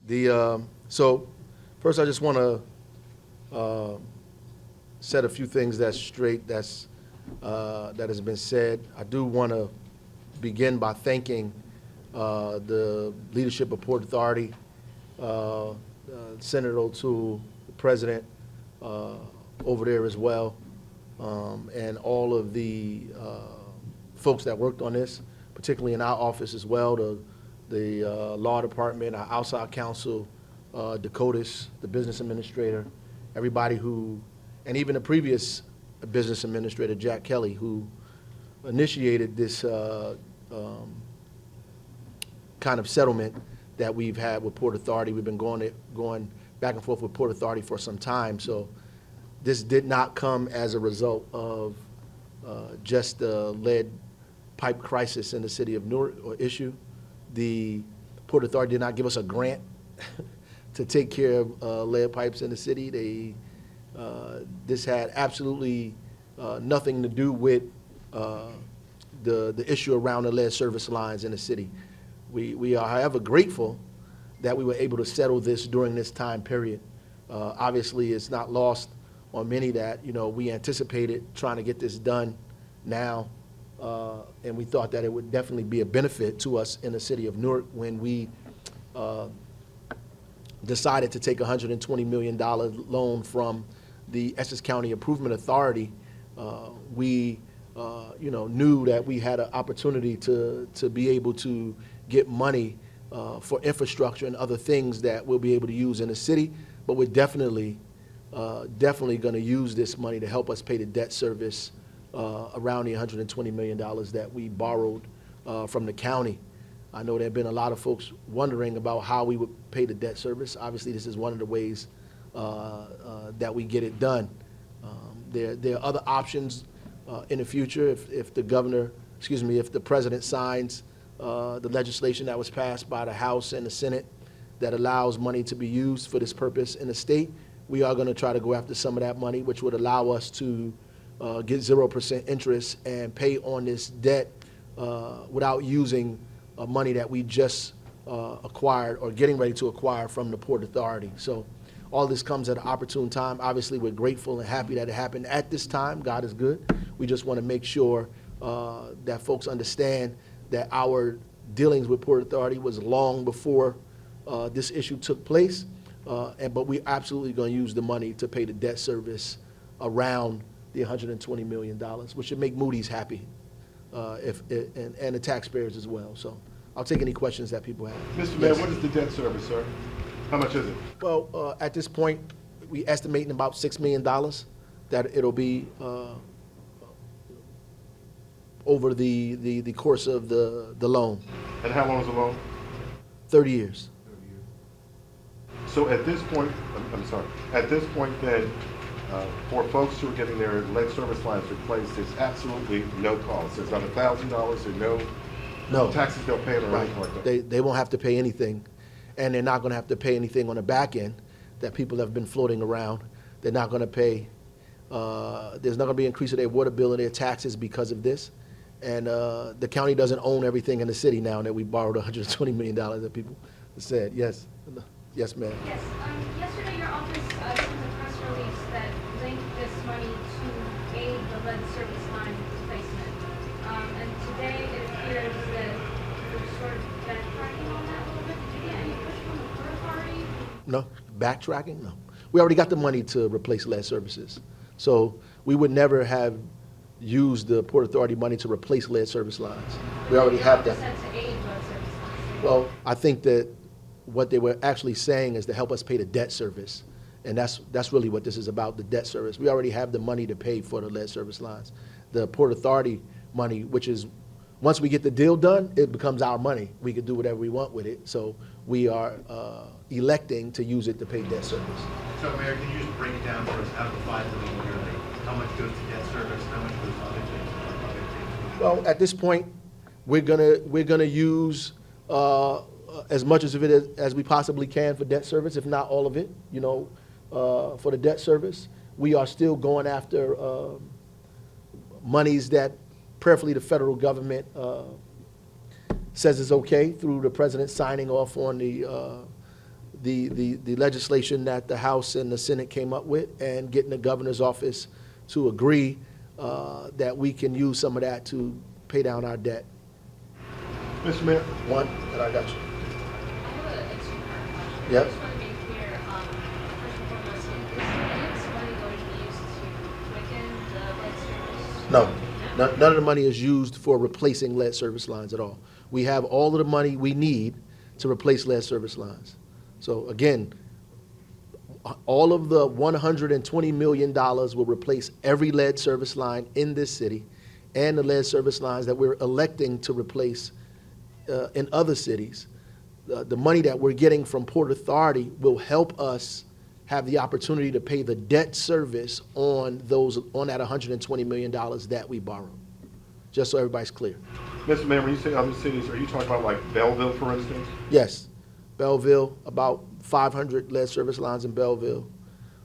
So first, I just want to set a few things that's straight. That has been said. I do want to begin by thanking the leadership of Port Authority, Senator O'Toole, the president over there as well, and all of the folks that worked on this, particularly in our office as well, the law department, our outside counsel, Dakotas, the business administrator, everybody who, and even the previous business administrator, Jack Kelly, who initiated this kind of settlement that we've had with Port Authority. We've been going back and forth with Port Authority for some time. So this did not come as a result of just the lead pipe crisis in the city of Newark or issue. The Port Authority did not give us a grant to take care of lead pipes in the city. This had absolutely nothing to do with the issue around the lead service lines in the city. We are, however, grateful that we were able to settle this during this time period. Obviously, it's not lost on many that, we anticipated trying to get this done now, and we thought that it would definitely be a benefit to us in the city of Newark when we decided to take a $120 million loan from the Essex County Improvement Authority. We knew that we had an opportunity to be able to get money for infrastructure and other things that we'll be able to use in the city, but we're definitely going to use this money to help us pay the debt service around the $120 million that we borrowed from the county. I know there have been a lot of folks wondering about how we would pay the debt service. Obviously, this is one of the ways that we get it done. There are other options in the future if the president signs the legislation that was passed by the House and the Senate that allows money to be used for this purpose in the state. We are going to try to go after some of that money, which would allow us to get 0% interest and pay on this debt without using money that we just acquired or getting ready to acquire from the Port Authority. So all this comes at an opportune time. Obviously, we're grateful and happy that it happened at this time. God is good. We just want to make sure that folks understand that our dealings with Port Authority was long before this issue took place, but we're absolutely going to use the money to pay the debt service around the $120 million, which should make Moody's happy, and the taxpayers as well. So I'll take any questions that people have. Mr. Mayor, what is the debt service, sir? How much is it? Well, at this point, we estimating about $6 million that it'll be over the course of the loan. And how long is the loan? 30 years. So at this point, at this point then, for folks who are getting their lead service lines replaced, there's absolutely no cost. There's not $1,000 or no taxes they'll pay or anything like that. They won't have to pay anything, and they're not going to have to pay anything on the back end that people have been floating around. They're not going to pay, there's not going to be an increase of their water bill and their taxes because of this. And the county doesn't own everything in the city now that we borrowed $120 million that people said. Yes. Yes, ma'am. Yes. Yesterday, your office sent a press release that linked this money to aid the lead service line replacement. And today, it appears that you're sort of backtracking on that a little bit. Did you get any push from the Port Authority? No. Backtracking? No. We already got the money to replace lead services. So we would never have used the Port Authority money to replace lead service lines. We already have that. Sent to aid lead service lines. Well, I think that what they were actually saying is to help us pay the debt service. And that's really what this is about, the debt service. We already have the money to pay for the lead service lines. The Port Authority money, which is, once we get the deal done, it becomes our money. We can do whatever we want with it. So we are electing to use it to pay debt service. So, Mayor, can you just break it down for us out of the $5 million yearly? How much goes to debt service? How much goes to other things? Well, at this point, we're gonna use as much of it as we possibly can for debt service, if not all of it. For the debt service, we are still going after monies that prayerfully the federal government says is okay through the president signing off on the legislation that the House and the Senate came up with and getting the governor's office to agree that we can use some of that to pay down our debt. Mr. Mayor? One, and I got you. I have a two-part question. Yep. I just want to be clear, first and foremost, is any of this money going to be used to quicken the lead service? No, none of the money is used for replacing lead service lines at all. We have all of the money we need to replace lead service lines. So again, all of the $120 million will replace every lead service line in this city and the lead service lines that we're electing to replace in other cities. The money that we're getting from Port Authority will help us have the opportunity to pay the debt service on that $120 million that we borrow. Just so everybody's clear. Mr. Mayor, when you say other cities, are you talking about like Belleville, for instance? Yes, Belleville, about 500 lead service lines in Belleville,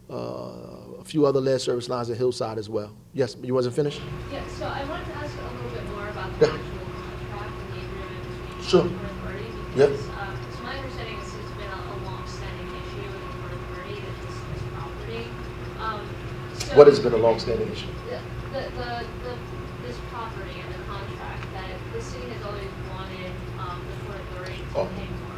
a few other lead service lines in Hillside as well. Yes, you wasn't finished? Yeah, so I wanted to ask a little bit more about the Yeah. actual contract and the agreement between Sure. the Port Authority, Yep. because, to my understanding, this has been a long-standing issue with the Port Authority, that this property. So What has been a long-standing issue? This property and the contract that the city has always wanted, the Port Authority to Oh. pay for.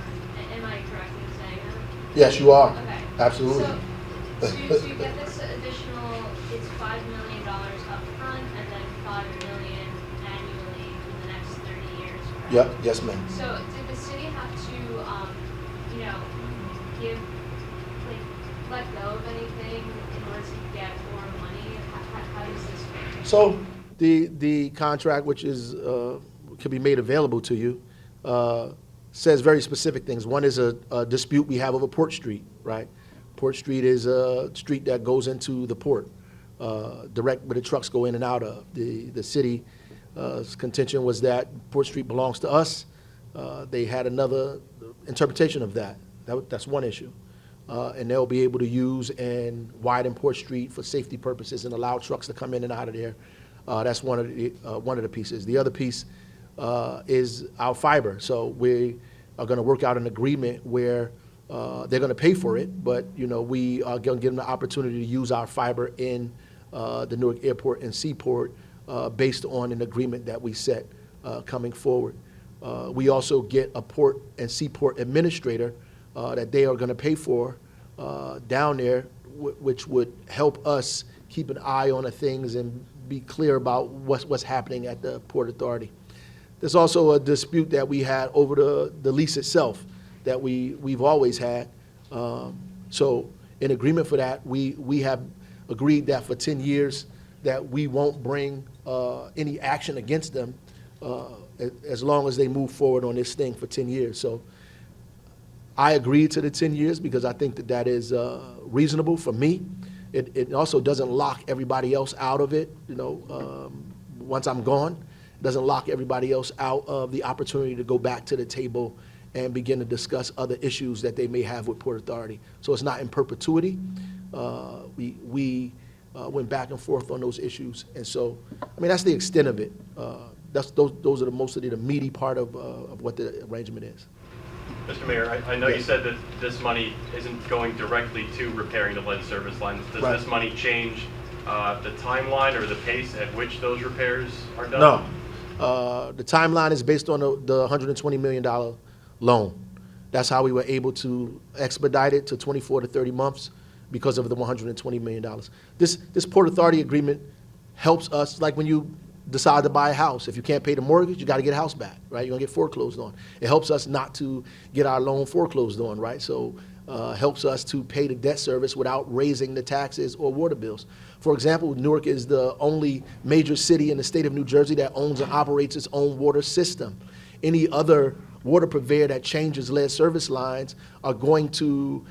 Am I correct in saying that? Yes, you are. Okay. Absolutely. So, to get this additional, it's $5 million upfront and then $5 million annually for the next 30 years, correct? Yep, yes, ma'am. So did the city have to, give, let go of anything in order to get more money? How does this work? So the contract, which is, can be made available to you, says very specific things. One is a dispute we have over Port Street, right? Port Street is a street that goes into the port, direct where the trucks go in and out of. The city's contention was that Port Street belongs to us. They had another interpretation of that. That's one issue. And they'll be able to use and widen Port Street for safety purposes and allow trucks to come in and out of there. That's one of the pieces. The other piece is our fiber. So we are going to work out an agreement where they're going to pay for it, but we are going to give them the opportunity to use our fiber in the Newark Airport and Seaport based on an agreement that we set coming forward. We also get a port and seaport administrator that they are going to pay for down there, which would help us keep an eye on the things and be clear about what's happening at the Port Authority. There's also a dispute that we had over the lease itself that we've always had. So in agreement for that, we have agreed that for 10 years that we won't bring any action against them as long as they move forward on this thing for 10 years. So I agreed to the 10 years because I think that is reasonable for me. It also doesn't lock everybody else out of it, once I'm gone. It doesn't lock everybody else out of the opportunity to go back to the table and begin to discuss other issues that they may have with Port Authority. So it's not in perpetuity. We went back and forth on those issues. And so, that's the extent of it. Those are most of the meaty part of what the arrangement is. Mr. Mayor, I know you Yes. said that this money isn't going directly to repairing the lead service lines. Does Right. this money change the timeline or the pace at which those repairs are done? No. The timeline is based on the $120 million loan. That's how we were able to expedite it to 24 to 30 months because of the $120 million. This Port Authority agreement helps us, like when you decide to buy a house. If you can't pay the mortgage, you got to get a house back, right? You're going to get foreclosed on. It helps us not to get our loan foreclosed on, right? So helps us to pay the debt service without raising the taxes or water bills. For example, Newark is the only major city in the state of New Jersey that owns and operates its own water system. Any other water purveyor that changes lead service lines are going to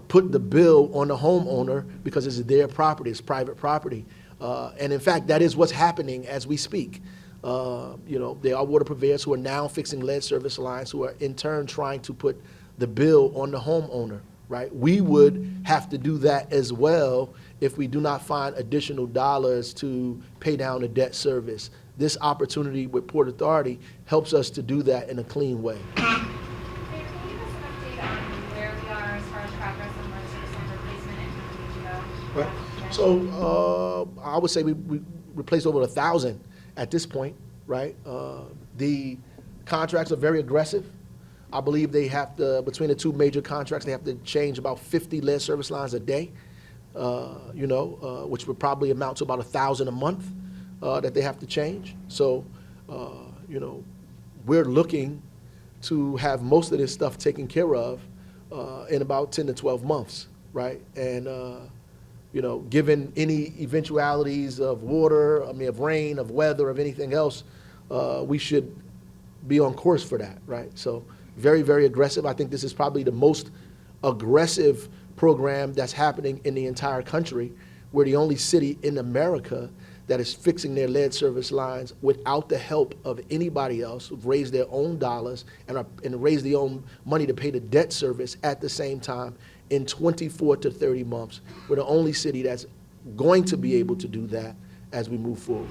put the bill on the homeowner because it's their property, it's private property. And in fact, that is what's happening as we speak. There are water purveyors who are now fixing lead service lines who are in turn trying to put the bill on the homeowner, right? We would have to do that as well if we do not find additional dollars to pay down the debt service. This opportunity with Port Authority helps us to do that in a clean way. Mayor, can you give us an update on where we are Right. So I would say we replaced over 1,000 at this point, right? The contracts are very aggressive. I believe they have to, between the two major contracts, they have to change about 50 lead service lines a day, which would probably amount to about 1,000 a month that they have to change. So, we're looking to have most of this stuff taken care of in about 10 to 12 months, right? And, given any eventualities of of rain, of weather, of anything else, we should be on course for that, right? So very, very aggressive. I think this is probably the most aggressive program that's happening in the entire country. We're the only city in America that is fixing their lead service lines without the help of anybody else who've raised their own dollars and raised their own money to pay the debt service at the same time in 24 to 30 months. We're the only city that's going to be able to do that as we move forward.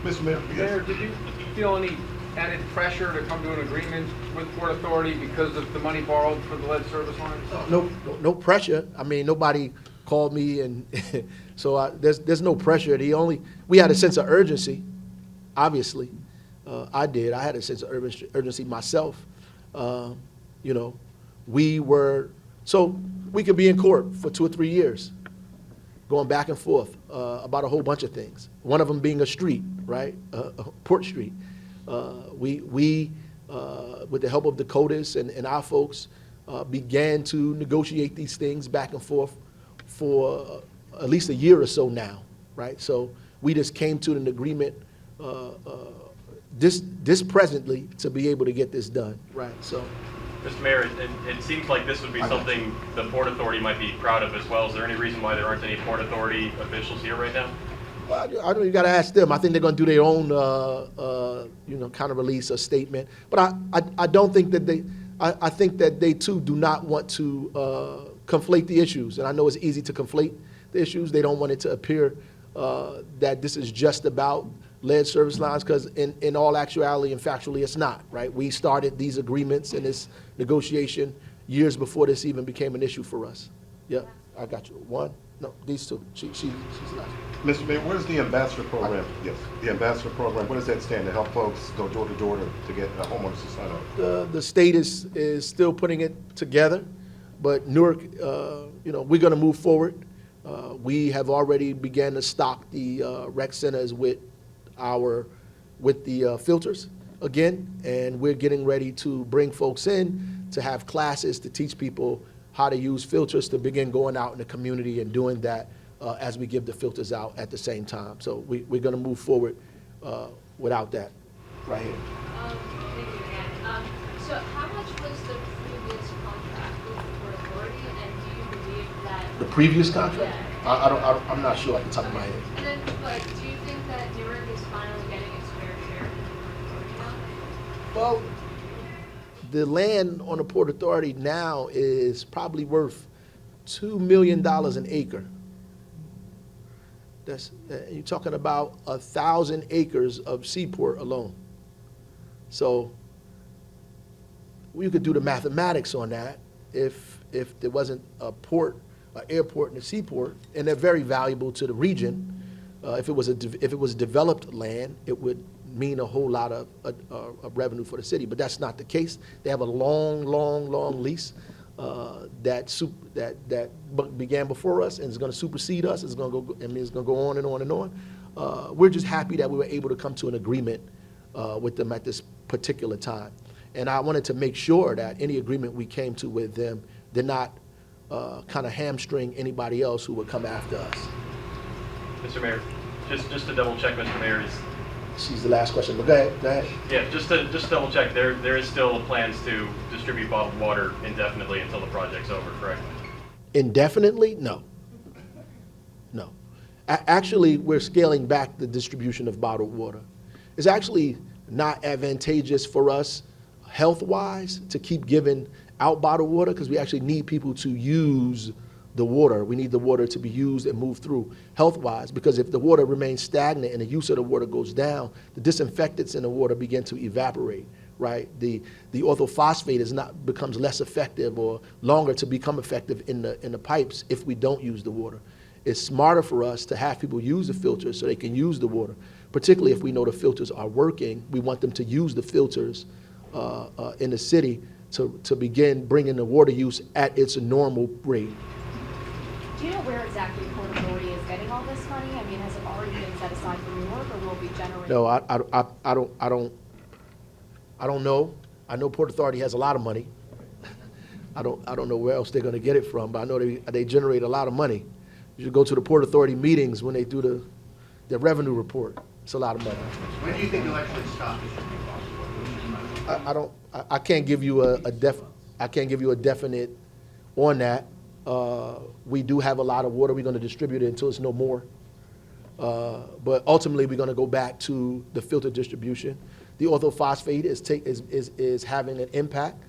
Mr. Mayor? Mayor, did you feel any added pressure to come to an agreement with Port Authority because of the money borrowed for the lead service lines? No pressure. I mean, nobody called me, and so there's no pressure. We had a sense of urgency, obviously. I did. I had a sense of urgency myself. So we could be in court for 2 or 3 years, going back and forth about a whole bunch of things. One of them being a street, right? Port Street. We with the help of the CODIS and our folks, began to negotiate these things back and forth for at least a year or so now, right? So we just came to an agreement this presently to be able to get this done, right? So. Mr. Mayor, it seems like this would be something the Port Authority might be proud of as well. Is there any reason why there aren't any Port Authority officials here right now? Well, I know you got to ask them. I think they're going to do their own, kind of release a statement. But I don't think that I think that they too do not want to conflate the issues. And I know it's easy to conflate the issues. They don't want it to appear that this is just about lead service lines, because in all actuality and factually, it's not, right? We started these agreements and this negotiation years before this even became an issue for us. Yep, I got you. One, no, these two. She's last. Mr. Mayor, what is the ambassador program? Yes, the ambassador program. What does that stand to help folks go door to door to get homeowners to sign up? The state is still putting it together, but Newark, we're going to move forward. We have already began to stock the rec centers with the filters again, and we're getting ready to bring folks in to have classes to teach people how to use filters, to begin going out in the community and doing that as we give the filters out at the same time. So we're going to move forward without that right here. Thank you again. So how much was the previous contract with the Port Authority, and do you believe that? The previous contract? Yeah. I'm not sure at the top of my head. And then, but do you think that Newark is finally getting its fair share? Well, the land on the Port Authority now is probably worth $2 million an acre. You're talking about 1,000 acres of seaport alone. So we could do the mathematics on that if there wasn't a port, an airport and a seaport, and they're very valuable to the region. If it was developed land, it would mean a whole lot of revenue for the city, but that's not the case. They have a long lease that began before us and is going to supersede us. It's going to go on and on and on. We're just happy that we were able to come to an agreement with them at this particular time, and I wanted to make sure that any agreement we came to with them did not kind of hamstring anybody else who would come after us. Mr. Mayor, just to double check, Mr. Mayor, She's the last question, but go ahead. yeah, just double check, there is still plans to distribute bottled water indefinitely until the project's over, correct? Indefinitely? No. Actually, we're scaling back the distribution of bottled water. It's actually not advantageous for us health-wise to keep giving out bottled water, because we actually need people to use the water. We need the water to be used and move through health-wise, because if the water remains stagnant and the use of the water goes down, the disinfectants in the water begin to evaporate, right? The orthophosphate becomes less effective or longer to become effective in the pipes if we don't use the water. it's smarter for us to have people use the filters so they can use the water. Particularly if we know the filters are working, we want them to use the filters in the city to begin bringing the water use at its normal rate. Do you know where exactly Port Authority is getting all this money? I mean, has it already been set aside for New York, or will it be generated? No, I don't know. I know Port Authority has a lot of money. I don't know where else they're going to get it from, but I know they generate a lot of money. You should go to the Port Authority meetings when they do the revenue report. It's a lot of money. When do you think you'll actually stop issuing bonds? I can't give you I can't give you a definite on that. We do have a lot of water. We're going to distribute it until it's no more. But ultimately, we're going to go back to the filter distribution. The orthophosphate is having an impact.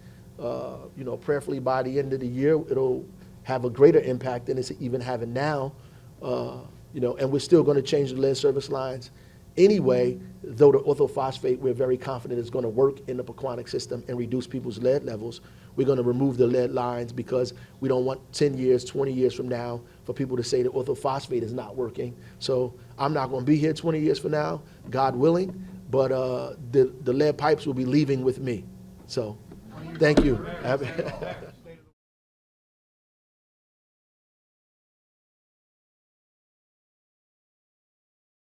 Prayerfully by the end of the year, it'll have a greater impact than it's even having now. And we're still going to change the lead service lines anyway, though the orthophosphate, we're very confident is going to work in the Pequannock system and reduce people's lead levels. We're going to remove the lead lines because we don't want 10 years, 20 years from now for people to say the orthophosphate is not working. So I'm not going to be here 20 years from now, God willing, but the lead pipes will be leaving with me. So thank you.